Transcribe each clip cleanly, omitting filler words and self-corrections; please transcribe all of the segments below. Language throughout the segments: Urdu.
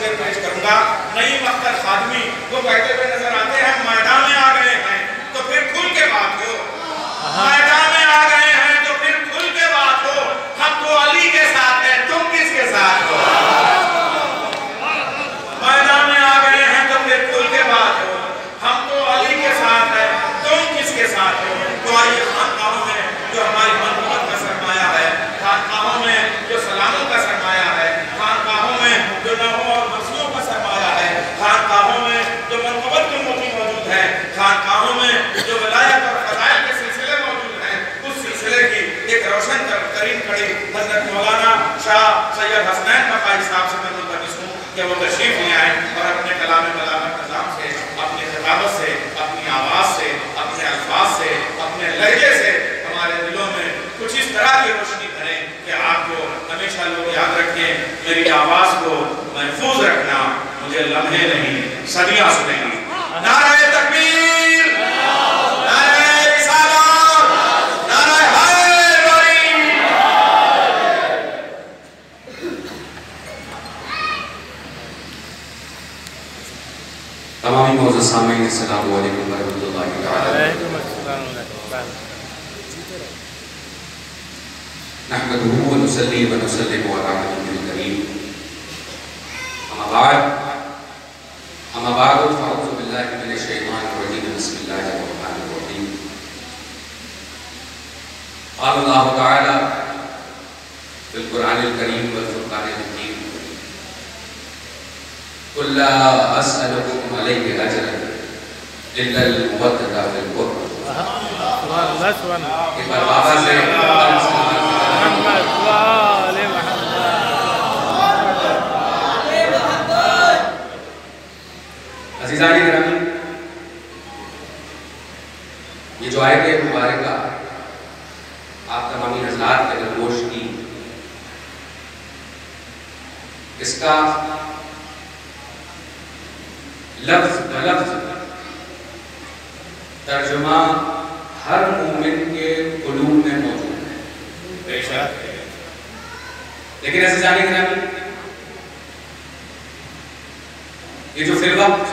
تصویر پیش کروں گا. نعیم اختر خادمی وہ کہتے ہوئے نظر آتے ہیں میدان میں آ گئے ہیں تو پھر کھل کے بات ہو. میدان میں آ گئے ہیں تو پھر کھل کے بات ہو. ہم تو علی کے ساتھ ہیں, تم کس کے ساتھ ہو؟ میدان میں آ گئے ہیں تو پھر کھل کے بات ہو. ہم تو علی کے ساتھ ہیں, تم کس کے ساتھ ہو؟ تو آئیے خانقاہوں میں جو ہماری محبت کا سرمایہ ہے, خانقاہوں میں جو سلاموں کا سرمایہ ہے, خانقاہوں میں جو نحو اور مرثیوں کا سرمایہ ہے, خانقاہوں میں جو منقبت کے موتی موجود ہیں, خانقاہوں میں جو ولایت اور فضائل کے سلسلے موجود ہیں, اس سلسلے کی ایک روشن ترین کڑی حضرت مولانا شاہ سید حسنین بقائی صاحب سے میں ملتمس ہوں کہ وہ تشریف لے آئیں اور اپنے کلام بلاغت نظام سے, اپنی خطابت سے, اپنی آواز سے, اپنے الفاظ سے, اپنے لہجے سے ہمارے دلوں میں کچھ اس طرح کی روشنی بھریں کہ آپ کو ہمیشہ لوگ یاد رکھیں. میری آواز کو محفوظ رکھنا, مجھے لمحے نہیں صدیاں سنیں گی. نعرہ تکبیر, نعرہ رسالت, نعرہ حیدری. تمامی معزز سامعین السلام علیکم ورحمۃ اللہ تعالی. نحمده ونصلي ونسلم على نبينا الكريم. أما بعد فأعوذ بالله من الشيطان الرجيم. بسم الله الرحمن الرحيم. قال الله تعالى في القرآن الكريم والفرقان الحكيم: قل لا أسألكم عليه أجرا إلا المودة في القربى. ایک بار بابا سے عزیزانی گرامی, یہ جو آیت مبارکہ آپ تمامی حضرات کے درگوش کی, اس کا لفظ بلفظ ترجمہ ہر مومن کے قلوب میں موجود ہے. بے شک. لیکن ایسے جانے گرامی, یہ جو فی الوقت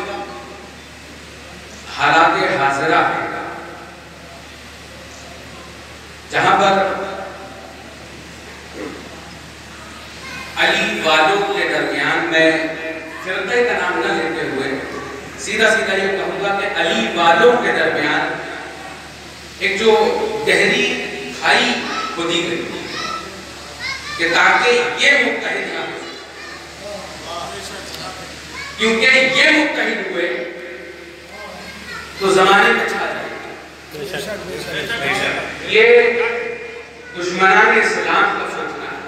حالات حاضرہ ہے, جہاں پر علی والوں کے درمیان میں فرقے کا نام نہ لیتے ہوئے سیدھا سیدھا یہ کہوں گا کہ علی والوں کے درمیان ایک جو گہری کھائی کھودی گئی کہ تاکہ یہ متحد نہ ہو, کیونکہ یہ متحد ہوئے تو زمانے میں چھا جائے. یہ دشمنان اسلام کا سوچنا ہے,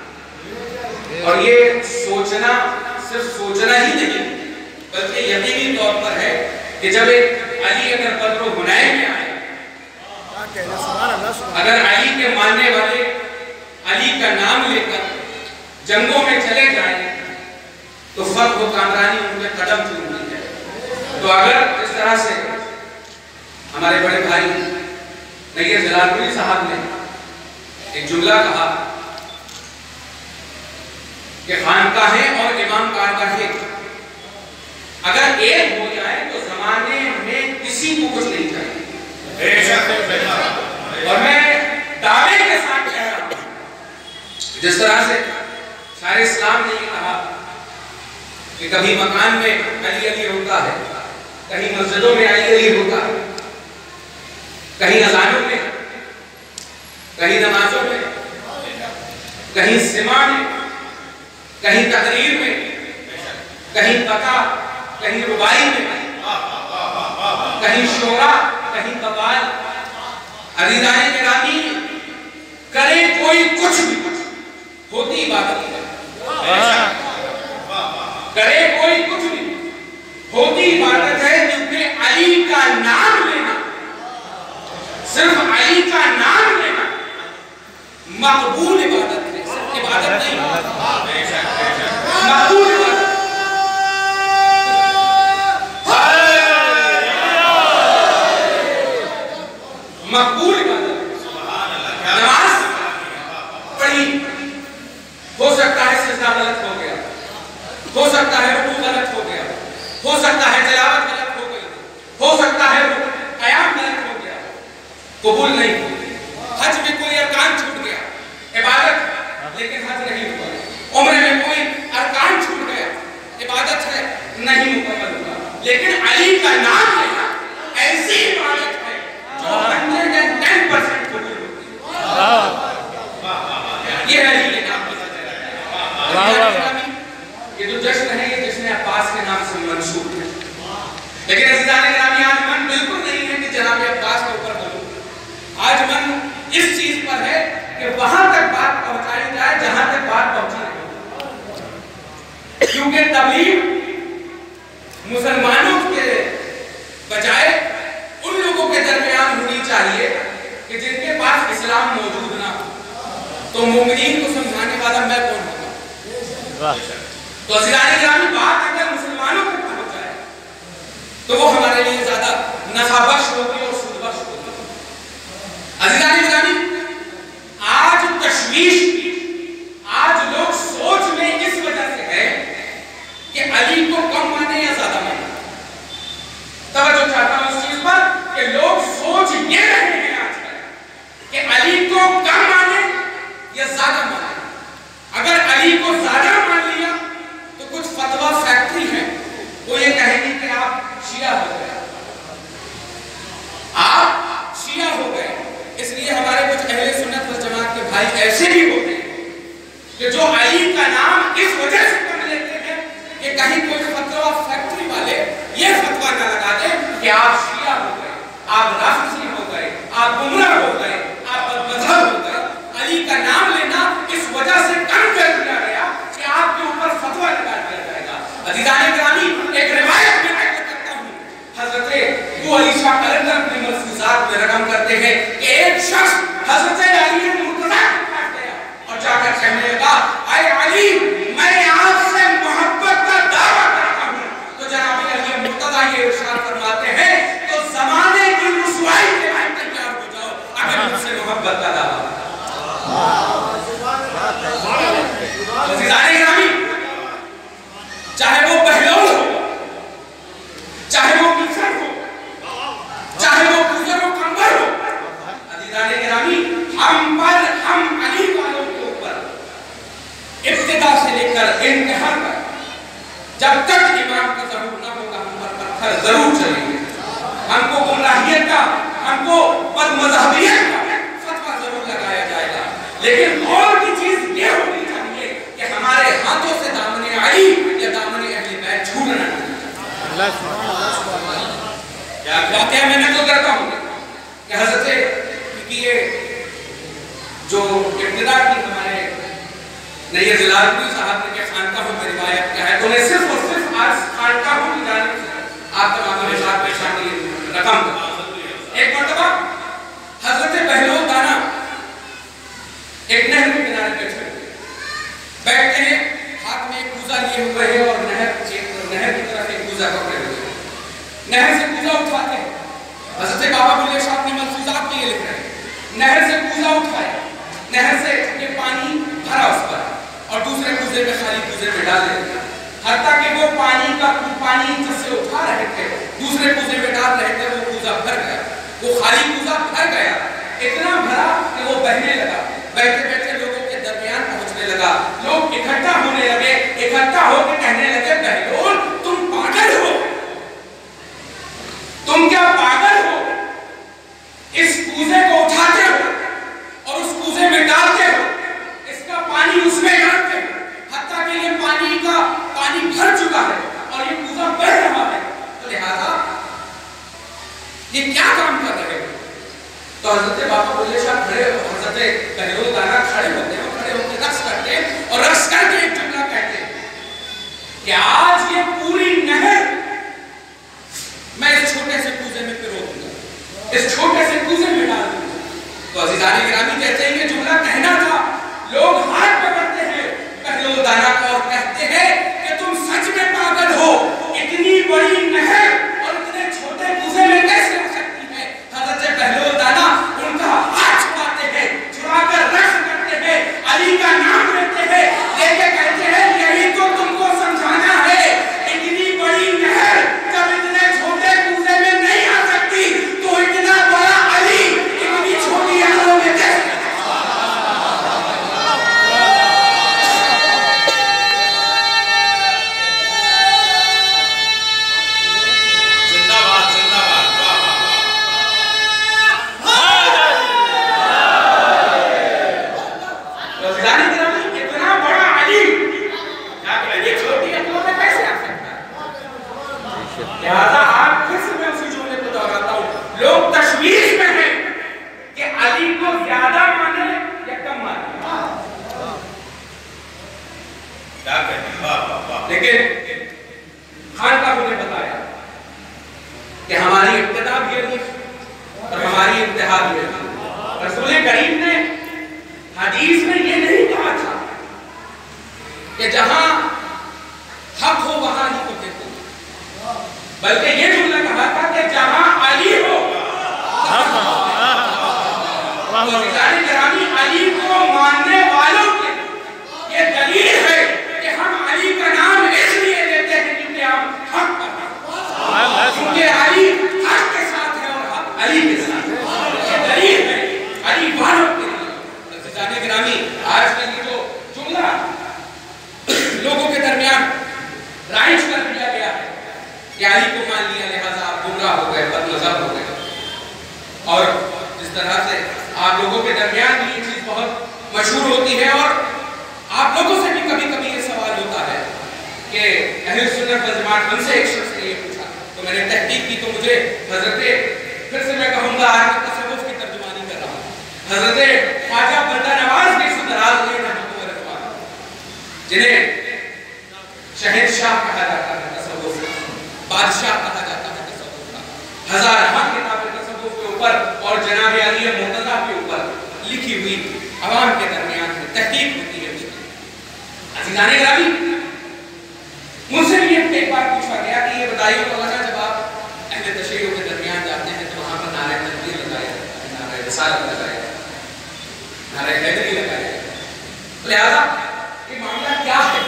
اور یہ سوچنا صرف سوچنا ہی نہیں بلکہ یقینی طور پر ہے کہ جب ایک علی اگر بدر و حنین میں آئے, اگر علی کے ماننے والے علی کا نام لے کر جنگوں میں چلے جائیں تو فتح و کامرانی ان کے قدم چومتی ہے. تو اگر اس طرح سے ہمارے بڑے بھائی نیر جلال پوری صاحب نے ایک جملہ کہا کہ خانقاہیں اور امام کارگاہیں اگر ایک ہو جائے تو زمانے میں کسی کو کچھ نہیں چاہیے. اور میں دعوے کے ساتھ کہہ رہا ہوں, جس طرح سے شاعر اسلام نے یہ کہا کہ کبھی مکان میں علی علی ہوتا ہے, کہیں مسجدوں میں علی علی ہوتا ہے, کہیں اذانوں میں, کہیں نمازوں میں, کہیں سماع میں, کہیں تقریر میں, کہیں قطع, کہیں ربائی میں, کہیں شعرا, کہیں قبال. عزیزان گرامی, کرے کوئی کچھ بھی ہوتی عبادت ہے. کرے کوئی کچھ بھی ہوتی عبادت ہے, کیونکہ علی کا نام لینا, صرف علی کا نام لینا مقبول عبادت ہے, صرف عبادت نہیں, مقبول عبادت. مقبول عبادت. نماز پڑھی, ہو سکتا ہے سجدہ غلط ہو گیا, ہو سکتا ہے رکوع غلط لیکن عزیزان گرامی آج من بالکل نہیں ہے کہ جناب عباس کے اوپر بولوں. آج من اس چیز پر ہے کہ وہاں تک بات پہنچائی جائے جہاں تک بات پہنچی نہیں. کیونکہ تبلیغ مسلمانوں کے بجائے ان لوگوں کے درمیان ہونی چاہیے کہ جن کے پاس اسلام موجود نہ ہو. تو مومنین کو سمجھانے والا میں کون ہوگا؟ تو عزیزان گرامی بات اگر مسلمانوں تک پہنچ جائے تو وہ ہمارے لیے زیادہ نفع بخش ہوگی اور سود بخش ہوگی. عزیزان گرامی آج تشویش آج لوگ سوچ میں اس وجہ سے ہے کہ علی کو کم مانے یا زیادہ مانے. توجہ چاہتا ہوں اس چیز پر کہ لوگ سوچ یہ رہے ہیں آج کل کہ علی کو کم مانے یا زیادہ مانے. اگر علی کو زیادہ مان لیا تو کچھ فتویٰ فیکٹری ہیں وہ یہ کہیں گی کہ آپ شیعہ ہو گئے، آپ شیعہ ہو گئے. اس لیے ہمارے کچھ اہل سنت والجماعت کے بھائی ایسے بھی ہوتے ہیں کہ جو علی کا نام اس وجہ سے کم لیتے ہیں کہ کہیں کوئی فتویٰ فیکٹری والے یہ فتویٰ نہ لگا دیں کہ آپ شیعہ ہو گئے، آپ رافضی ہو گئے، آپ گمراہ ہو گئے، آپ بدمذہب ہو گئے. علی کا نام لینا اس وجہ سے کم کر دیا گیا کہ آپ کے اوپر فتویٰ لگا دیا جائے گا. عزیزان گرامی ایک روایت میں عرض کرتا ہوں، حضرت ابو علی شاہ قلندر اپنے ملفوظات میں رقم کرتے ہیں کہ ایک شخص حضرت علی مرتضیٰ کے پاس گیا اور جا کر کہنے لگا اے علی میں آپ سے محبت کا دعویٰ کرتا ہوں. تو جناب علی مرتضیٰ یہ ارشاد فرماتے ہیں تو زمانے کی رسوائی کے لیے تیار ہو جاؤ اگر مجھ سے محبت کا دعویٰ. عزیزان گرامی چاہے وہ بہلول ہو، چاہے وہ مصر ہو، چاہے وہ گزر و کمبر ہو، عزیزان گرامی ہم علی والوں کے اوپر ابتدا سے لے کر انتہا تک جب تک امام کا ظہور نہ ہوگا ہم پر پتھر ضرور چلیں گے. ہم کو گمراہیت کا، ہم کو بدمذہبیت کا فتویٰ ضرور لگایا جائے گا. لیکن اور کی چیز یہ ہونی چاہیے کہ ہمارے ہاتھوں سے دامن علی یا دامن اہل بیت چھوٹنا نہیں. واقعہ میں نقل کرتا ہوں کہ حضرت کیونکہ یہ جو ابتدا کی ہمارے نیر جلالپوری صاحب نے کہ خانقاہوں میں روایت کیا ہے تو میں صرف اور صرف آج خانقاہوں کی جانب سے آپ تمام اشارت پیش کی رقم ایک مرتبہ حضرت بہلول دانا ایک نہر کے کنارے بیٹھتے ہیں، ہاتھ میں ایک کوزہ لیے ہوئے ہیں اور نہر کی طرف ایک کوزہ پکڑے ہوئے ہیں. نہر سے کوزہ اٹھاتے ہیں. حضرت بابا بلے شاہ نے ملفوظات میں یہ لکھ رہے ہیں نہر سے کوزہ اٹھایا، نہر سے یہ پانی بھرا اس پر اور دوسرے کوزے میں خالی کوزے میں ڈال دیا. حتیٰ کہ وہ پانی جس سے اٹھا رہے تھے دوسرے کوزے میں ڈال رہے تھے وہ کوزہ بھر گیا، وہ خالی کوزہ بھر گیا، اتنا بھرا کہ وہ بہنے لگا. بیٹھے بیٹھے لوگوں کے درمیان پہنچنے لگا، لوگ اکٹھا ہونے لگے، اکٹھا ہو کے کہنے لگے بہلول تم پاگل ہو، تم کیا پاگل ہو؟ اس کوزے کو اٹھاتے ہو اور اس کوزے میں ڈالتے ہو، اس کا پانی اس میں ڈالتے ہو، حتیٰ کہ یہ پانی بھر چکا ہے اور یہ کوزہ بہہ رہا ہے، تو لہذا یہ کیا کام کر رہے ہو؟ تو حضرت بابا بلے شاہ کھڑے ہو، حضرت بہلول دانا کھڑے ہوتے ہیں اور کھڑے ہو کے رقص کرتے ہیں اور رقص کر کے ایک جملہ کہتے ہیں کہ آج یہ پوری نہر میں اس چھوٹے سے کوزے میں پرو دوں گا، اس چھوٹے سے کوزے میں ڈال دوں گا. تو عزیزان گرامی کہتے ہیں یہ جملہ کہنا تھا، لوگ ہاتھ پکڑتے ہیں بہلول دانا کو اور کہتے ہیں کہ تم سچ میں پاگل ہو، اتنی بڑی نہر اور اتنے چھوٹے کوزے میں کیسے ہو سکتی ہے؟ حضرت بہلول دانا ان کا ہاتھ چھڑاتے ہیں، چھڑا کر رقص کرتے ہیں، علی کا نام لیتے ہیں، لے کے کہتے ہیں یہی تو تم کو سمجھانا ہے، اتنی بڑی نہر جب اتنے چھوٹے کوزے میں نہیں آ سکتی تو اتنا بڑا علی اتنی چھوٹی آنکھوں میں کیسے؟ لہذا آپ لیکن خانقاہوں نے بتایا کہ ہماری ابتدا بھی علی اور ہماری انتہا بھی علی۔ رسول کریم نے حدیث میں یہ نہیں کہا تھا کہ جہاں حق ہو وہاں علی کو دیکھو، بلکہ یہ جملہ کہا تھا کہ جہاں علی ہو گرامی علی کو ماننے والوں کے یہ دلیل ہے کہ ہم علی کا نام اس لیے لیتے ہیں کیونکہ ہم حق پر ہیں، کیونکہ علی حق کے ساتھ ہے اور حق علی کے ساتھ ہے، یہ دلیل ہے علی والوں کے لیے۔ عزیزان گرامی، آج کے لیے جو جملہ لوگوں کے درمیان رائج کر دیا گیا ہے کہ علی کو مان لیا لہذا آپ گمراہ ہو گئے، بد مذہب ہو گئے، اور جس طرح سے آپ لوگوں کے درمیان بھی یہ چیز بہت مشہور ہوتی ہے اور آپ لوگوں سے بھی کبھی کبھی یہ سوال ہوتا ہے کہ اہل سنت والجماعت ہم سے ایک شخص نے یہ پوچھا تو میں نے تحقیق کی تو مجھے حضرت پھر سے میں کہوں گا آج میں تصوف کی ترجمانی کر رہا ہوں، حضرت خواجہ بندہ نواز کے سدراز نے رحمۃ اللہ علیہ جنہیں شہنشاہ کہا جاتا ہے تصوف کا، بادشاہ کہا جاتا ہے تصوف کا، ہزارہ کتابیں تصوف کے اوپر اور جناب علی مرتضیٰ کے اوپر لکھی ہوئی عوام کے درمیان ہے، تحقیق ہوتی ہے اس کی۔ عزیزان گرامی، مجھ سے بھی ایک بار پوچھا گیا کہ یہ بتائیے مولانا جب آپ اہل تشیعوں کے درمیان جاتے ہیں تو وہاں پر نعرہ تکبیر لگایا جاتا ہے، نعرہ رسالت لگایا جاتا ہے، نعرہ حیدری لگایا جاتا ہے، لہذا یہ معاملہ کیا ہے؟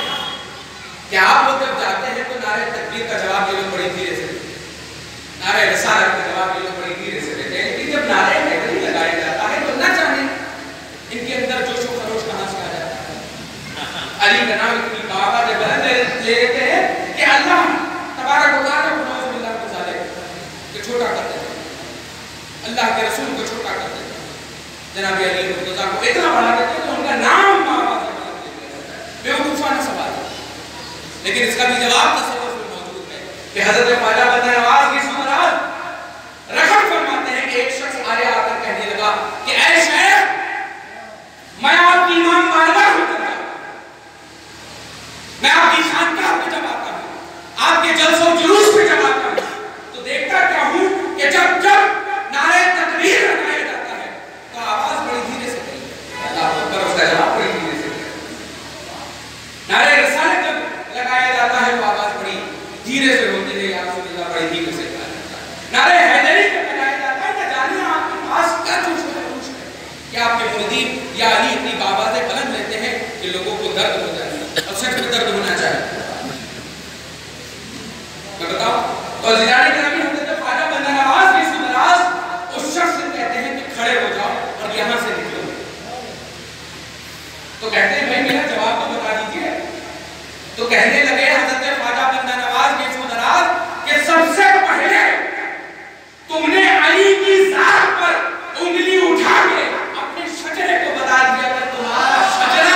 کہ آپ لوگ جب جاتے ہیں تو نعرہ تکبیر کا جواب یہ لوگ بڑی دھیرے سے دیتے ہیں، نعرہ رسالت کا جواب یہ لوگ بڑی دھیرے سے دیتے ہیں، لیکن جب نعرہ حیدری لگایا جاتا ہے تو نہ جانے ان کے اندر جوش و خروش کہاں سے آ جاتا ہے۔ علی کا نام اتنی باوقار بلند لے لیتے ہیں کہ اللہ تبارک و تعالیٰ کو نعوذ باللہ کو ظالم کہ چھوٹا کر دیتے ہیں، اللہ کے رسول کو چھوٹا کر دیتے ہیں، جناب علی مرتضیٰ کو اتنا بڑھا دیتے ہیں کہ ان کا نام باوقار بلند لے لیا جاتا ہے۔ بیوقوفانہ سوال ہے، لیکن اس کا بھی جواب تصوف میں موجود ہے کہ حضرت خواجہ بندہ نواز کی سمرات رقم فرماتے ہیں کہ ایک شخص آیا آ کر کہنے لگا کہ اے شیخ میں آپ کی امام بارگاہ میں جاتا ہوں، میں آپ کی خانقاہ میں جب آتا ہوں، آپ کے جلسوں جلوس میں جب آتا ہوں تو دیکھتا کیا ہوں کہ جب نعرہ تکبیر لگایا جاتا ہے تو آواز بڑی دھیرے سے کرتی ہے، اللہ اکبر، اس کا جواب بڑی دھیرے سے کرتی ہے، نعرہ رسالت جب لگایا جاتا ہے تو آواز بڑی دھیرے سے ہوتی ہے، یا رسول اللہ بڑی دھیرے سے کہا جاتا ہے، نعرہ حیدری جب لگایا جاتا ہے کہ جانیے آپ کے پاس کیا جوش ہے کہ آپ کے مردین یا علی اتنی آوازیں بلند لیتے ہیں کہ لوگوں کو درد ہو جائے اور سچ میں درد ہونا چاہیے۔ میں بتاؤں تو عزیزان گرامی، حضرت خواجہ بندہ نواز کے سدراز اس شخص سے کہتے ہیں کہ کھڑے ہو جاؤ اور یہاں سے نکلو، تو کہتے ہیں بھائی میرا جواب تو بتا دیجیے، تو کہنے لگے حضرت خواجہ بندہ نواز کے سدراز کہ سب سے پہلے تم نے علی کی ذات پر انگلی اٹھا کے اپنے شجرے کو بتا دیا کہ تمہارا شجرہ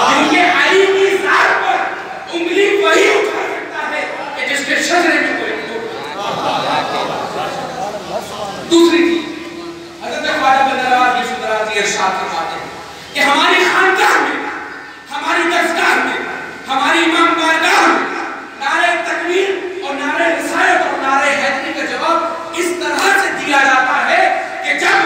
کیونکہ علی کی ذات پر انگلی وہی اٹھا سکتا ہے کہ جس کے شجرے میں کوئی نہیں اٹھا۔ دوسری چیز حضرت خواجہ بندہ نواز کے سدراز یہ ارشاد فرماتے ہیں کہ ہماری خانقاہ میں، ہماری درسگاہ میں، ہماری امام بارگاہ میں نعرہ تکبیر اور نعرہ رسالت اور نعرہ حیدری کا جواب اس طرح سے دیا جاتا ہے کہ جب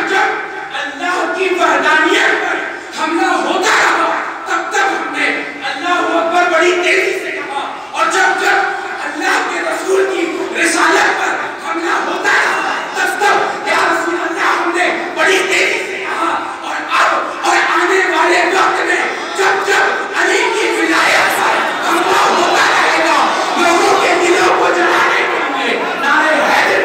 اللہ کی وحدانیت پر حملہ ہوتا رہا تب تک ہم نے اللہ اکبر بڑی تیزی سے کہا، اور جب اللہ کے رسول کی رسالت پر حملہ ہوتا رہا تب تک یا رسول اللہ ہم نے بڑی تیزی سے کہا، اور آنے والے وقت میں جب علی کی ولایت پر حملہ ہوتا رہے گا لوگوں کے دلوں کو جلانے کے لیے نعرہ حیدر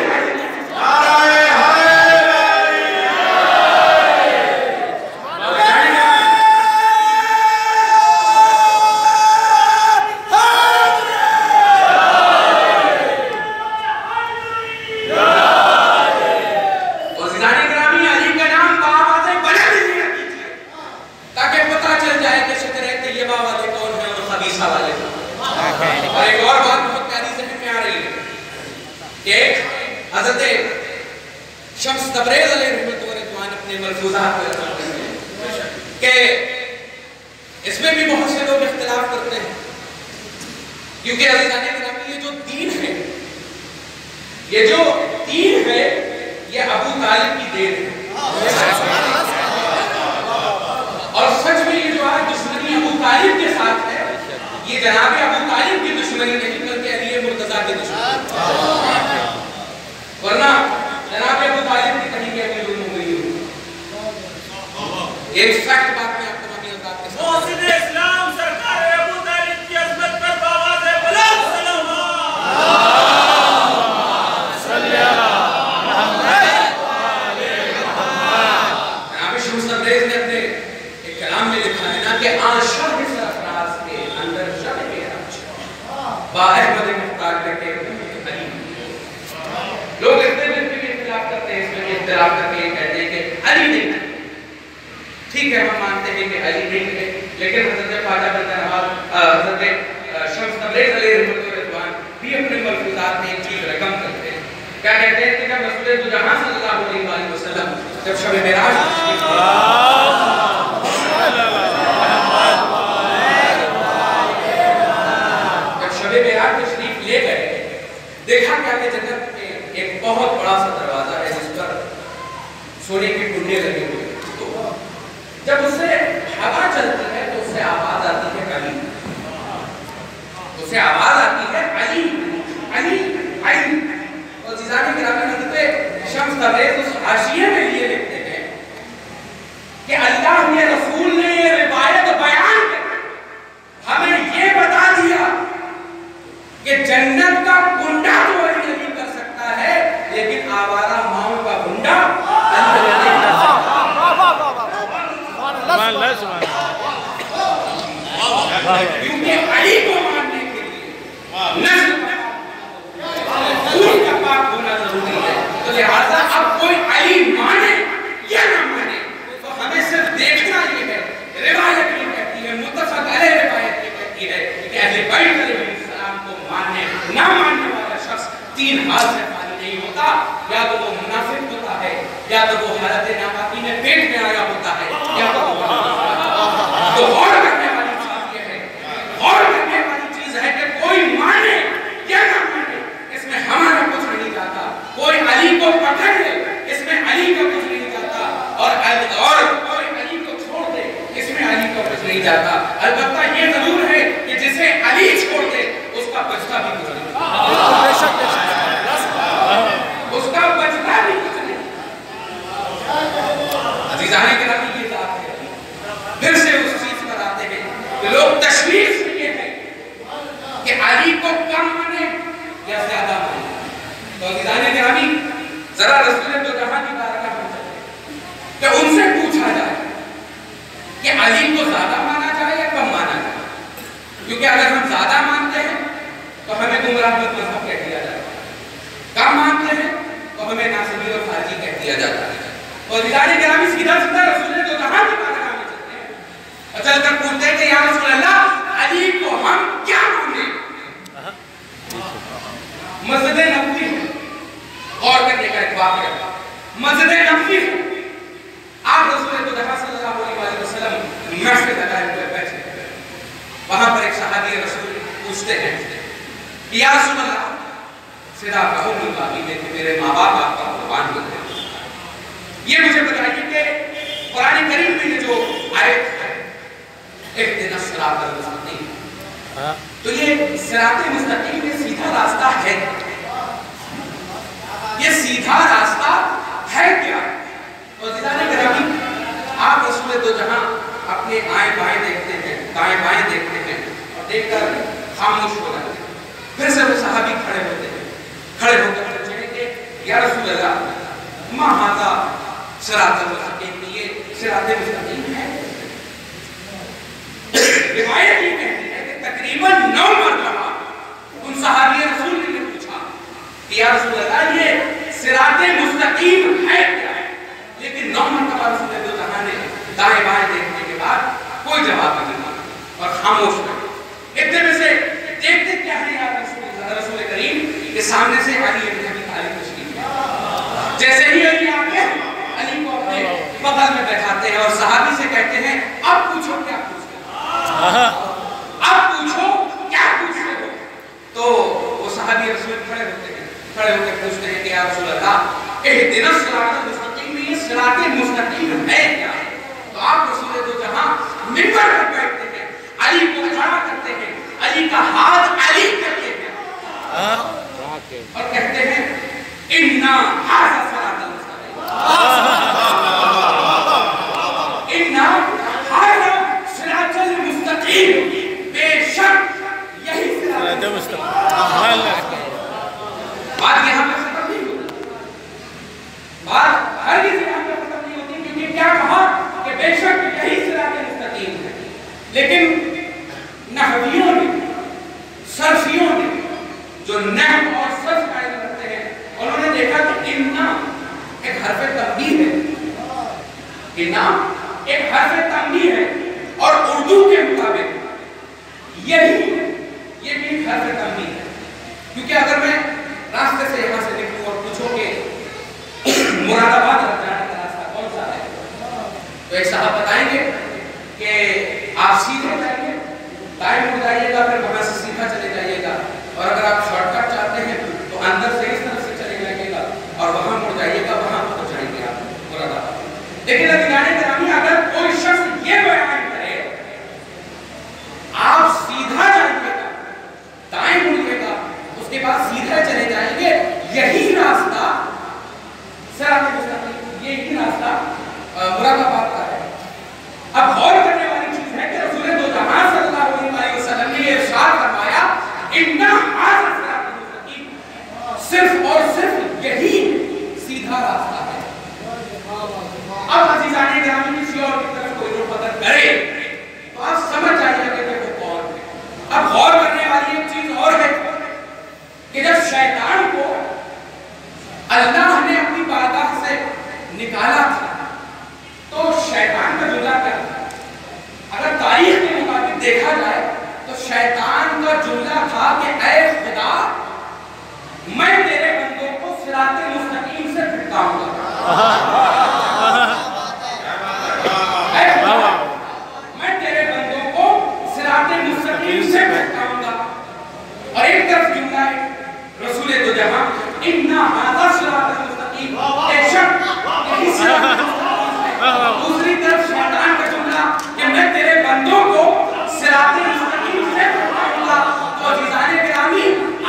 شمس تبریز علیہ رحمۃ اللہ اپنے ملفوظات میں کہ اس میں بھی بہت سے لوگ اختلاف کرتے ہیں، کیونکہ عزیزان گرامی یہ جو دین ہے، یہ جو دین ہے یہ ابو طالب کی دین ہے، اور سچ میں یہ جو آج دشمنی ابو طالب کے ساتھ ہے، یہ جناب ابو طالب کی دشمنی نہیں بلکہ علی مرتضیٰ کی دشمنی، ورنہ جناب ابو طالب کی کہیں کہ امیر المومنین ایک فیکٹ بات میں آپ تمامی اوقات کے ساتھ محسن اسلام سرکار ابو طالب کی عظمت پر باواز بلند باہر مختار کرتے ہیں لوگ اس میں بھی اختلاف کرتے ہیں، اس میں بھی اختلاف کرتے ہیں، کہتے ہیں کہ علی نہیں ہے، ٹھیک ہے ہم مانتے ہیں کہ علی نہیں ہے، لیکن حضرت خواجہ بندہ نواب حضرت شمس تبریز علیہ رضوان بھی اپنے ملفوظات میں ایک چیز رقم کرتے ہیں، کیا کہتے ہیں کہ جب رسول دو جہاں صلی اللہ علیہ وسلم جب شب معراج تشریف لے گئے، دیکھا کیا کہ جنت میں ایک بہت بڑا سا دروازہ ہے جس پر سونے کی کنڈے لگے ہوئے، جب اس سے ہوا چلتی ہے تو اس سے آواز آتی ہے علی، اس سے آواز آتی ہے علی علی علی، اور عزیزان گرامی حضرت شمس تبریز اس حاشیے میں یہ لکھتے ہیں کہ اللہ نے رسول نے یہ روایت بیان ہمیں یہ بتا دیا کہ جنت کا گنڈا تو علی نہیں کر سکتا ہے، لیکن آوارہ ماؤں کا گنڈا علی نہیں کر سکتا، کیونکہ علی کو ماننے کے لیے نسل خون کا پاک ہونا ضروری ہے، تو لہذا اب کوئی علی مانے یا نہ مانے تو ہمیں صرف دیکھنا یہ ہے، روایت یہ کہتی ہے، متفق علیہ روایت یہ کہتی ہے کہ اہل بیت علیہ السلام کو ماننے نہ ماننے والا شخص تین حال سے خالی نہیں ہوتا، یا تو وہ منافق ہوتا ہے، یا تو وہ حالت ناپاکی میں پیٹ میں آیا ہوتا ہے، یا تو وہ تو غور کرنے والی چیز یہ ہے، غور کرنے والی چیز ہے کہ کوئی مانے یا نہ مانے اس میں ہمارا کچھ نہیں جاتا، کوئی علی کو پکڑ لے اس میں علی کا کچھ نہیں جاتا، اور کوئی علی کو چھوڑ دے اس میں علی کا کچھ نہیں جاتا، البتہ یہ ضرور ہے کہ جسے علی چھوڑ دے اس کا بچتا بھی کچھ نہیں، اس کا بچتا بھی کچھ نہیں، عزیزان گرامی یہ ذات ہے، پھر سے اس چیز پر آتے ہیں کہ لوگ تشویش میں یہ ہے کہ علی کو کم مانے یا زیادہ مانے، تو عزیزان گرامی ذرا رسول دو جہاں کی بارگاہ میں چلیں کہ ان سے پوچھا جائے کہ علی کو زیادہ مانا جائے یا کم مانا جائے، کیونکہ اگر ہم زیادہ مانتے ہیں تو ہمیں گمراہ مذہب کہہ دیا جاتا ہے، کم مانتے ہیں تو ہمیں ناصبی اور خارجی کہہ دیا جاتا ہے، اور عزیزان گرامی سیدھا سیدھا رسول دو جہاں کی بارگاہ میں چلتے ہیں اور چل کر پوچھتے ہیں کہ یا رسول اللہ علی کو ہم کیا مانیں؟ مسجد نبوی ہے، غور کرنے کا ایک واقعہ، مسجد نبوی ہے، آپ رسول دو جہاں صلی اللہ علیہ وسلم محفل لگائے ہوئے بیٹھے ہیں، وہاں پر ایک صحابی رسول پوچھتے ہیں کہ یا رسول اللہ صدا کہو ملبابی نے کہ میرے ماں باپ آپ کا قربان ہوتے ہیں، یہ مجھے بتائیے کہ قرآن کریم میں یہ جو آیت ہے اہدنا الصراط المستقیم، تو یہ صراط مستقیم یہ سیدھا راستہ ہے، یہ سیدھا راستہ ہے کیا؟ اور عزیزان گرامی آپ رسول دو جہاں اپنے آئیں بائیں دیکھتے ہیں، دائیں بائیں دیکھتے ہیں اور دیکھ کر خاموش ہو جاتے ہیں، پھر سے وہ صحابی کھڑے ہوتے ہیں، کھڑے ہو کر پوچھیں کہ یا رسول اللہ ما ھذا صراط المستقیم، یہ صراط مستقیم ہے؟ روایت یہ کہتی ہے کہ تقریباً 9 مرتبہ ان صحابی رسول نے پوچھا کہ یا رسول اللہ یہ صراط مستقیم ہے کیا؟ لیکن 9 مرتبہ رسول دو جہاں نے دائیں بائیں دیکھنے کے بعد کوئی جواب نہیں دیا اور خاموش رہے، اتنے میں سے دیکھتے کیا ہے یا رسول کریم کہ سامنے سے علی ابن ابی طالب تشریف ہے، جیسے ہی علی آتے ہیں علی کو اپنے بغل میں بیٹھاتے ہیں اور صحابی سے کہتے ہیں اب پوچھو کیا پوچھتے ہیں، لیکن نحویوں نے، صرفیوں نے جو نحو اور صرف قائم کرتے ہیں، انہوں نے دیکھا کہ اِنَّا ایک حرف تنبیہ ہے، اِنَّا ایک حرف تنبیہ ہے، اور اردو کے مطابق یہ بھی ایک حرف تنبیہ ہے. کیونکہ اگر میں راستے سے یہاں سے نکلوں اور پوچھو کہ مراد آباد جانے کا راستہ کون سا ہے، تو ایک صاحب بتائیں گے کہ آپ سیدھے جائیے، دائیں مڑ جائیے گا، پھر وہاں سے سیدھا چلے جائیے گا، اور اگر آپ شارٹ کٹ چاہتے ہیں تو اندر سے اس طرف سے چلے جائیے گا اور وہاں مڑ جائیے گا، وہاں پہنچ جائیں گے آپ مراد آباد. لیکن عزیزان گرامی، اگر کوئی شخص یہ بیان کرے آپ سیدھا جائیے گا، دائیں مڑیے گا، اس کے بعد سیدھا چلے جائیں گے، یہی راستہ صراط مستقیم، یہی راستہ مراد آباد کا ہے. اب غور کرنے والی چیز ہے کہ رسول دو جہاں صلی اللہ علیہ وسلم نے ارشاد فرمایا اِنَّا هَذَا الصِّرَاطَ الْمُسْتَقِيمَ، صرف اور صرف یہی سیدھا راستہ ہے. اب عزیزان گرامی کسی اور کی طرف کوئی رخ بدل کرے تو آپ سمجھ جائیے کہ وہ کون ہے. اب غور کرنے والی ایک چیز اور ہے کہ جب شیطان کو اللہ نے اپنی بارگاہ سے نکالا تھا تو شیطان کا جملہ کیا تھا؟ اگر تاریخ کے مطابق دیکھا جائے تو شیطان کا جملہ تھا کہ اے خدا، میں تیرے بندوں کو صراط مستقیم سے بھٹکاؤں گا. اے خدا، میں تیرے بندوں کو صراط مستقیم سے بھٹکاؤں گا. اور ایک طرف جملہ ہے رسول دو جہاں اِنَّا هَذَا الصِّرَاطَ الْمُسْتَقِيمَ، بے شک یہی صراط مستقیم ہے. دوسری طرف شیطان کا جملہ کہ میں تیرے بندوں کو صراط مستقیم سے بھٹکاؤں گا. تو عزیزان گرامی،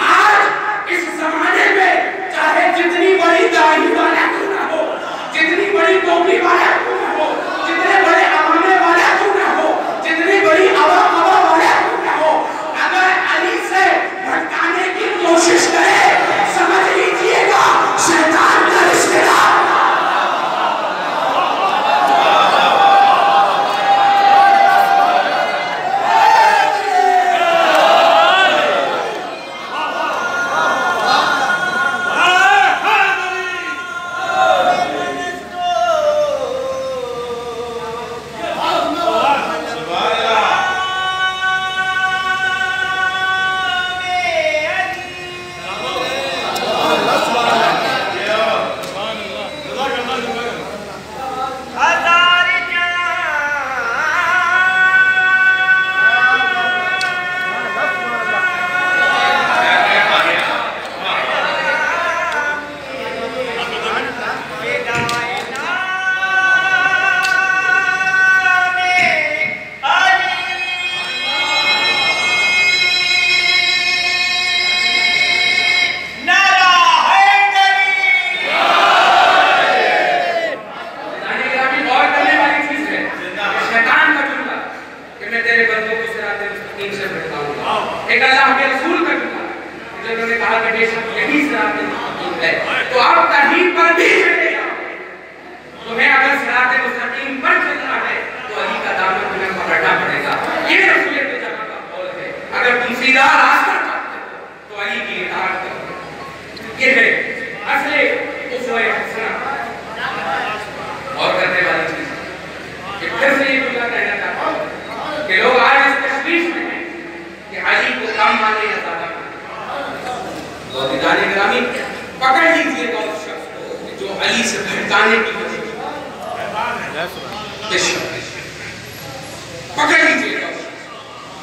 آج اس زمانے میں چاہے جتنی بڑی داڑھی والا کیوں نہ ہو، جتنی بڑی ٹوپی والا کیوں نہ ہو، جتنے بڑے عوامے والا کیوں نہ ہو، جتنی بڑی عوام والا کیوں نہ ہو، اگر علی سے بھٹکانے کی کوشش کرے سمجھ لیجئے گا شیطان کا رشتہ دار.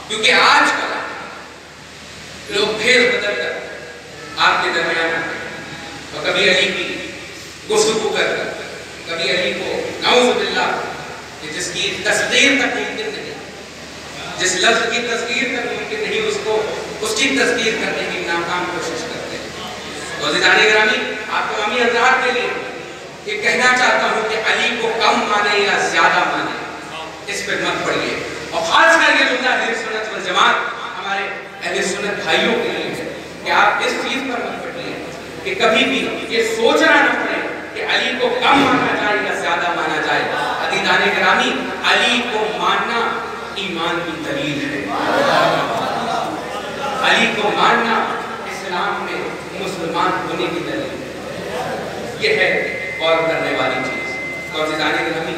کیونکہ آج کل لوگ پھیر بدل کر آپ کے درمیان آتے ہیں اور کبھی علی کی گفتگو کر کر کبھی علی کو نعوذ باللہ کہ جس کی تصدیق تک ممکن نہیں، جس لفظ کی تصدیق تک ممکن نہیں، اس کی تصدیق کرنے کی ناکام کوشش کرتے ہیں. تو عزیزان گرامی، آپ تمامی حضرات کے لیے یہ کہنا چاہتا ہوں کہ علی کو کم مانے یا زیادہ مانے، اس پہ مت پڑیے. اور خاص کر یہ جملہ اہل سنت والجماعت ہمارے اہل سنت بھائیوں کے لیے ہے کہ آپ اس چیز پر مت پڑیے کہ کبھی بھی یہ سوچنا نہ پڑے کہ علی کو کم مانا جائے یا زیادہ مانا جائے. عزیزان گرامی، علی کو ماننا ایمان کی دلیل ہے۔ علی کو ماننا اسلام میں مسلمان ہونے کی دلیل ہے۔ یہ ہے غور کرنے والی چیز۔ اور عزیزان گرامی،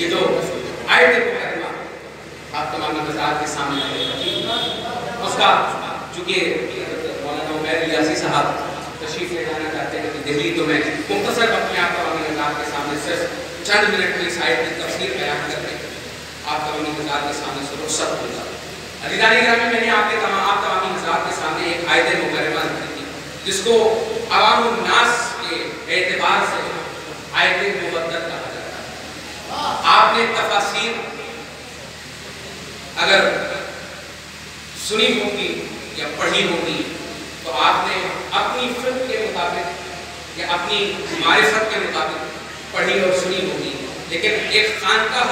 یہ جو آیت مکرمہ آپ تمام حضرات کے سامنے اس کا چونکہ مولانا عمیر الیاسی صاحب تشریف لے جانا چاہتے ہیں کہ دہلی، تو میں مختصر اپنے آپ تمام حضرات کے سامنے صرف چند منٹ میں اس آیت کی تفسیر بیان کر کے آپ تمام حضرات کے سامنے سے رخصت ہو جاتا۔ عزیزان گرامی، میں نے آپ تمام حضرات کے سامنے ایک آیت مکرمہ ذکر کی جس کو عوام الناس کے اعتبار سے آیت مبدل کہا جاتا ہے۔ آپ نے تفاسیر اگر سنی ہوگی یا پڑھی ہوگی تو آپ نے اپنی فقہ کے مطابق یا اپنی معرفت کے مطابق پڑھی اور سنی ہوگی، لیکن ایک خانقاہ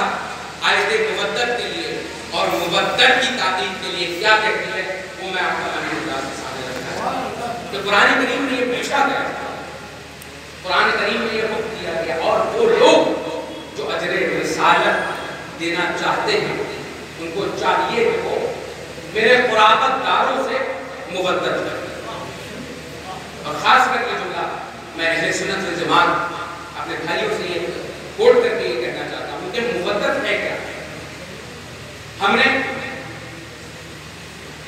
آیت مبدل کے لیے اور مبدل کی تعدیل کے لیے کیا کہتی ہے وہ میں آپ کا انداز کے سامنے رکھتا ہوں۔ تو قرآن کریم میں یہ پوچھا گیا، قرآن کریم میں یہ حکم دیا گیا، اور وہ لوگ جو اجر رسالت دینا چاہتے ہیں ان کو چاہیے کہ وہ میرے قرابت داروں سے مبدل کریں۔ اور خاص کر کے جملہ میں اہل سنت والجماعت اپنے بھائیوں سے یہ کوٹ کر کے یہ کہنا چاہتا ہوں کہ مبدل ہے کیا؟ ہم نے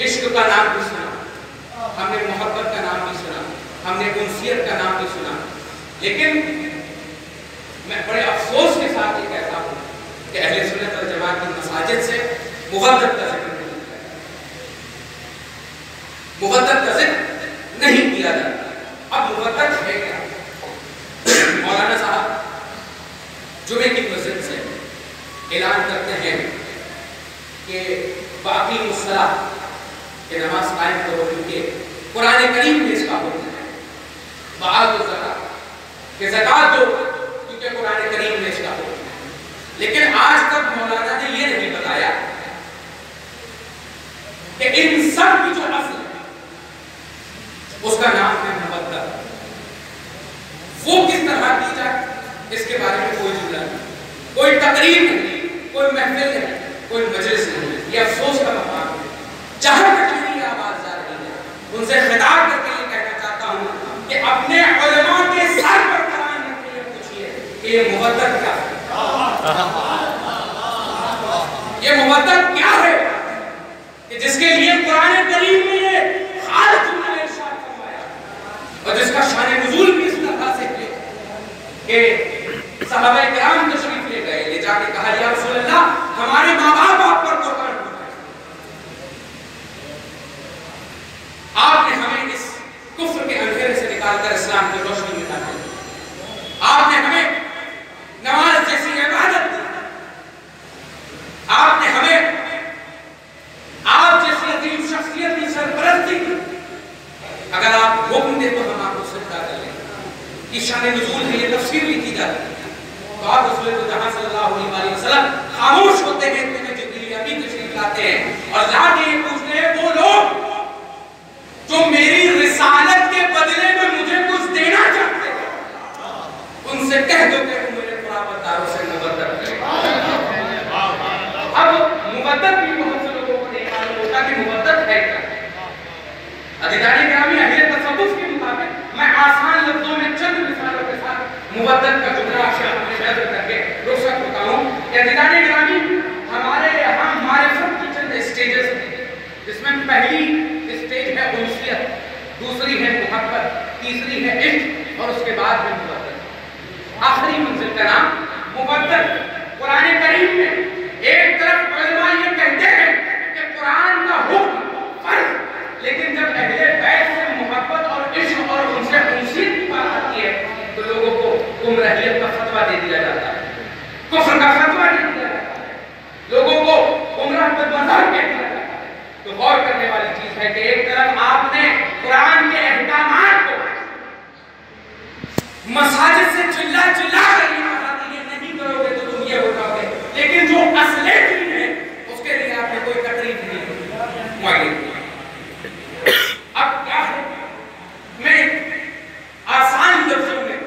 عشق کا نام بھی سنا، ہم نے محبت کا نام بھی سنا، ہم نے انسیت کا نام بھی سنا، لیکن میں بڑے افسوس کے ساتھ یہ کہتا ہوں کہ اہل سنت والجماعت کی مساجد سے مبدل کا ذکر نہیں کیا جاتا، مبدل کا ذکر نہیں کیا جاتا۔ اب مبدل ہے کیا؟ مولانا صاحب جمعے کی مسجد سے اعلان کرتے ہیں کہ باقی الصلاۃ کہ نماز قائم کرو، کیونکہ قرآن کریم میں اس کا حکم ہے۔ وآتوا الزکاۃ کہ زکات دو، کیونکہ قرآن کریم میں اس کا حکم ہے۔ لیکن آج تک مولانا نے یہ نہیں بتایا کہ ان سب کی جو اصل ہے اس کا نام ہے مبدل، وہ کس طرح کی جائے اس کے بارے میں کوئی جملہ نہیں، کوئی تقریر نہیں، کوئی محفل نہیں، کوئی مجلس نہیں۔ یہ افسوس کا مقام ہے۔ جہاں تک میری آواز جا رہی ہے ان سے خطاب کر کے یہ کہنا چاہتا ہوں کہ اپنے علماء کے سر پر قرآن رکھ کے یہ پوچھئے کہ یہ مبدل کیا ہے، یہ مبدل کیا ہے کہ جس کے لیے قرآن کریم میں یہ خاص جملہ ارشاد فرمایا اور جس کا شان نزول بھی اس طرح سے ہے کہ صحابہ کرام تشریف لے گئے، لے جا کے کہا یا رسول اللہ ہمارے ماں باپ آپ پر قربان ہو گئے، آپ نے ہمیں اس کفر کے اندھیرے سے نکال کر اسلام کی روشنی میں ڈال دیا، آپ نے ہمیں نماز جیسی عبادت دی، آپ نے ہمیں آپ جیسی عظیم شخصیت کی سرپرستی کی، اگر آپ حکم دے تو ہم آپ کو سجدہ کر لیں۔ کی شان نزول ہے، یہ تفسیر بھی کی جاتی ہے، تو آپ رسول اللہ صلی اللہ علیہ وسلم خاموش ہوتے ہیں، تمہیں جبریل امین تشریف لاتے ہیں اور لا کے یہ پوچھتے ہیں وہ لوگ جو میری رسالت کے بدلے میں مجھے کچھ دینا چاہتے ہیں ان سے کہہ دو کہ وہ میرے قرابت داروں سے مبدل کریں۔ اب مبدل بھی بہت سے لوگوں کو نہیں معلوم ہوتا کہ مبدل ہے کیا۔ عزیزان گرامی، اہل تصوف کے مطابق میں آسان لفظوں میں چند مثالوں کے ساتھ مبدل کا جملہ شہر کر کے رخصت ہوتا ہوں کہ عزیزان گرامی ہمارے یہاں معرفت کی چند اسٹیجز ہیں، جس میں پہلی اسٹیج ہے انسیت، دوسری ہے محبت، تیسری ہے عشق اور اس کے بعد ہے مبدل۔ آخری منزل کا نام مبدل۔ قرآن کریم میں ایک طرف علماء یہ کہتے ہیں کہ قرآن کا حکم فرض، لیکن جب اہل بیت سے محبت اور عشق اور ان سے انسیت کی بات آتی ہے تو لوگوں کو گمراہیت کا فتویٰ دے دیا جاتا ہے، کفر کا فتویٰ دے دیا جاتا ہے، لوگوں کو گمراہ بدمزاج کہہ دیا جاتا ہے۔ تو غور کرنے والی چیز ہے کہ ایک طرف آپ نے قرآن کے احکامات کو مساجد سے چلا چلا کر یہ بتاتی ہے نہیں کرو گے تو تم یہ ہو جاؤ گے، لیکن جو اصل دین ہے اس کے لیے آپ نے کوئی تقریر نہیں معین کی۔ اب کیا ہے، میں آسان لفظوں میں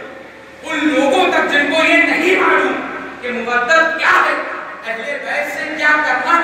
ان لوگوں تک جن کو یہ نہیں معلوم کہ مبدل کیا ہے، اہل بیت سے کیا کرنا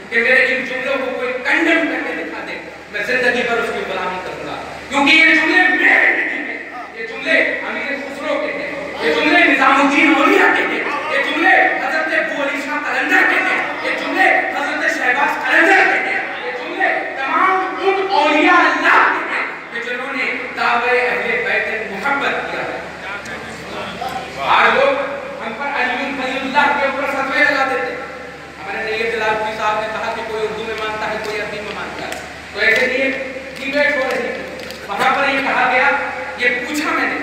کہ میرے ان جملوں کو کوئی کنڈم کر کے دکھا دے، میں زندگی پر اس کی غلامی کروں گا، کیونکہ یہ جملے میرے نہیں ہیں، یہ جملے امیر خسرو کے ہیں، یہ جملے نظام الدین اولیاء کے ہیں، یہ جملے حضرت ابو علی شاہ قلندر کے ہیں، یہ جملے حضرت شہباز قلندر کے ہیں، یہ جملے تمام ان اولیاء اللہ کے ہیں کہ جنہوں نے دعوے اہل بیت محبت کیا ہے۔ آج لوگ ہم پر علی ولی اللہ کے اوپر فتوے لگاتے تھے، ہمارے نیب جلال صاحب نے کہا کہ کوئی اردو میں مانتا ہے کوئی عربی میں مانتا ہے، تو ایسے لیے ڈیبیٹ ہو رہی ہے، وہاں پر یہ کہا گیا، یہ پوچھا میں نے،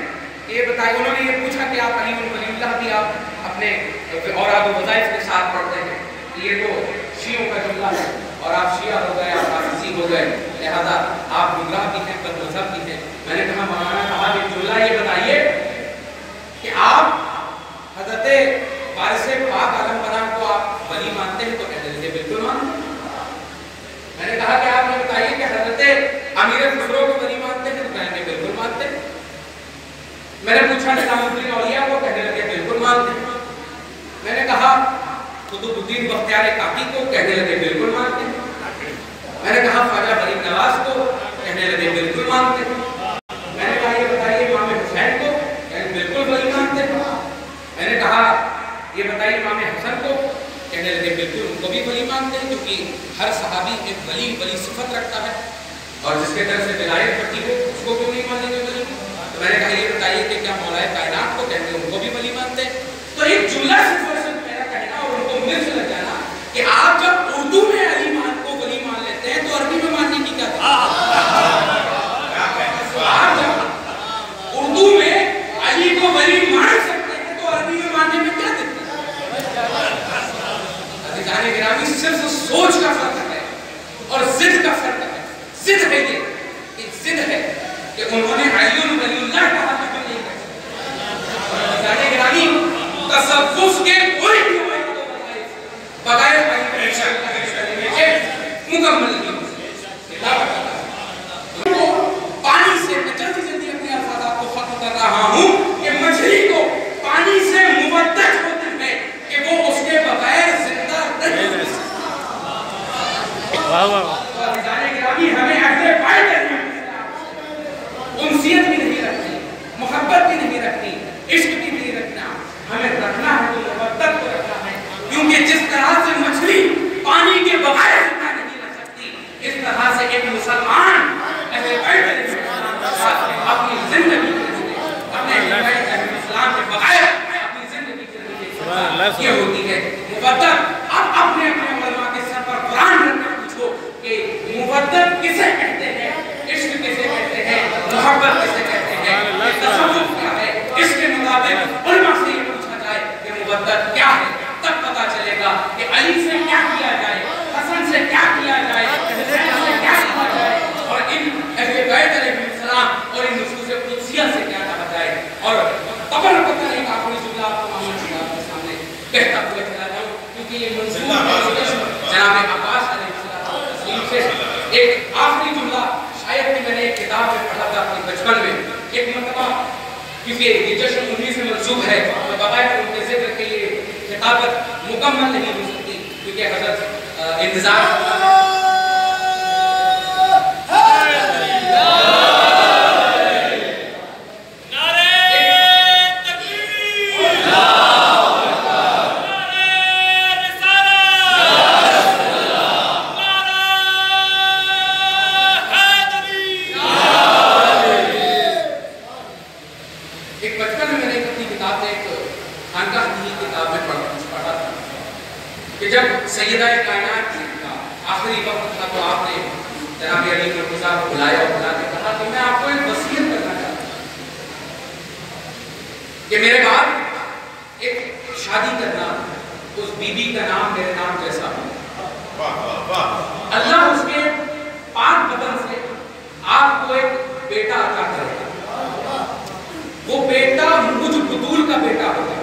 یہ بتایا انہوں نے یہ پوچھا کہ آپ علی ولی اللہ بھی آپ اپنے اوراد و وظائف کے ساتھ پڑھتے ہیں، یہ تو شیعوں کا جملہ ہے اور آپ شیعہ ہو گئے، آپ عاصی ہو گئے، لہذا آپ گمراہ بھی ہیں، بد مذہب بھی ہیں۔ میں نے کہا مولانا کہا کہ جملہ یہ بتائیے کہ آپ حضرت وارث پاک عالم پناہ کو آپ ولی مانتے ہیں، تو کہنے لگے بالکل مانتے ہیں۔ میں نے کہا کہ آپ نے بتائیے کہ حضرت امیر خسرو کو ولی مانتے ہیں، تو کہنے لگے بالکل مانتے ہیں۔ میں نے پوچھا نظام الدین اولیاء کو، کہنے لگے بالکل مانتے ہیں۔ میں نے کہا قطب الدین بختیار کاکی کو، کہنے لگے بالکل مانتے ہیں۔ میں نے کہا خواجہ غریب نواز کو، کہنے لگے بالکل مانتے ہیں۔ میں نے کہا یہ بتائیے امام حسین کو، کہنے بالکل ولی مانتے ہیں۔ میں نے کہا یہ بتائیے امام حسن کو، کہنے لگے بالکل ان کو بھی ولی مانتے ہیں، کیونکہ ہر صحابی ایک ولی صفت رکھتا ہے، اور جس کے طرف سے ولایت پڑتی ہو اس کو کیوں نہیں مانیں گے ولی؟ تو میں نے کہا یہ بتائیے کہ کیا مولا کائنات کو، کہتے ہیں ان کو بھی ولی مانتے ہیں۔ تو ایک جملہ صرف میرا کہنا اور ان کو مل لگ جانا کہ آپ جب اردو میں علی مان کو ولی مان لیتے ہیں تو عربی میں ماننے کی کیا آپ جب اردو میں علی کو ولی مان سکتے ہیں تو عربی میں ماننے میں کیا دقت ہے؟ جانے گرامی صرف سوچ کا فرق ہے اور ضد کا فرق ہے۔ ضد ہے یہ ضد ہے کہ انہوں نے علی ولی اللہ کہا کہ کیوں نہیں کہا۔ جانے گرامی تصوف کے کوئی بھی بغیر مکمل نہیں پانی سے، میں جلدی جلدی اپنے الفاظات کو ختم کر رہا ہوں کہ مچھلی کو پانی سے مبدت ہوتے ہیں کہ وہ اس کے بغیر زندہ نہیں رہ سکتا۔ جانے گرامی ہمیں اہل بیت کرنا، انسیت بھی نہیں رکھنی، محبت بھی نہیں رکھنی، عشق بھی نہیں رکھنا، ہمیں رکھنا ہے تو محبت کو رکھنا ہے، کیونکہ جس طرح سے مچھلی پانی کے بغیر زندہ نہیں رہ سکتی، اس طرح سے ایک مسلمان اہل بیت اپنی زندگی اپنے اسلام کے بغیر اپنی زندگی یہ ہوتی ہے مبدت۔ اب اپنے علماء کے سر پر قرآن رکھ کر پوچھو کہ مبدت کسے کہتے ہیں، عشق کسے کہتے ہیں، محبت کسے کہتے ہیں، تصوف کیا ہے؟ اس کے مطابق علماء سے یہ پوچھا جائے کہ مبدت کیا ہے، تب پتا چلے گا کہ علی سے کیا کیا جائے، حسن سے کیا کیا جائے، حسین سے کیا کیا جائے، اور ان اہل بیت علیہ السلام اور ان نصوص قدسیہ سے کیا کہا جائے۔ اور قبل پتہ نہیں آخری جملہ آپ کو محمد صاحب کے سامنے کہتا ہوا چلا جاؤں، کیونکہ یہ منصوب جناب عباس علیہ السلام سے ایک آخری جملہ شاید کہ میں نے ایک کتاب میں پڑھا تھا اپنے بچپن میں، ایک مرتبہ کیونکہ یہ جشن 19 میں منسوب ہے، میں بغیر ان کے ذکر کے یہ خطابت مکمل نہیں ہو سکتی، کیونکہ حضرت انتظار کہ جب سیدہ کائنات کا آخری وقت تھا تو آپ نے جناب علی مرتضیٰ کو بلایا اور بلا کے کہا کہ میں آپ کو ایک وصیت کرنا چاہتا ہوں کہ میرے بعد ایک شادی کرنا، اس بی بی کا نام میرے نام جیسا ہو، اللہ اس کے پاک بدن سے آپ کو ایک بیٹا عطا کرے گا، وہ بیٹا مجھ بطول کا بیٹا ہوگا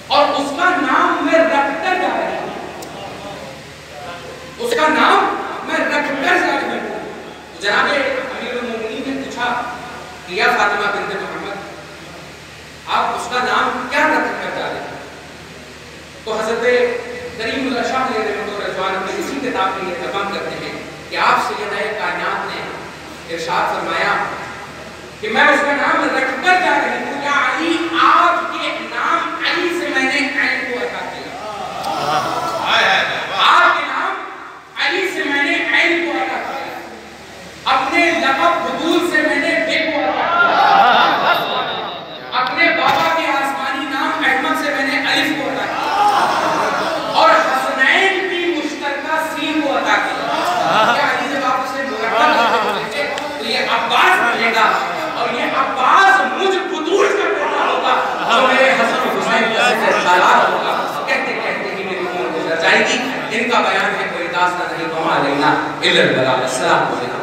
اور اس کا نام میں رکھ کر جا رہا ہوں، اس کا نام میں رکھ کر جا رہا ہوں۔ جناب امیر المومنین نے پوچھا کہ یا فاطمہ بنت محمد آپ اس کا نام کیا رکھ کر جا رہے ہیں؟ تو حضرت کریم اللہ شاہ آپ کے لیے دفن کرتے ہیں کہ آپ سیدہ کائنات نے ارشاد فرمایا کہ میں اس کا نام رکھ کر جا رہی ہوں، یا علی آپ کے نام علی سے میں نے عین کو عطا کیا، آپ کے نام علی سے میں نے عین کو عطا کیا، اپنے لقب بدول سے میں نے بے کو عطا کیا، اپنے بابا کے آسمانی نام احمد سے میں نے الف کو عطا کیا، اور حسنین کی مشترکہ سین کو عطا کیا۔ کیا علی جب آپ اسے مرکب کرتے ہیں تو یہ عباس ملے گا، اور یہ عباس مجھ بدول کا بیٹا ہوگا جو میرے حسن و حسین کا سالار ہوگا۔ کہتے کہتے کہ میری عمر گزر جائے گی۔ ان کا بیان ہے کوئی داستان نہیں، وما علینا الا البلاغ۔ السلام علیکم۔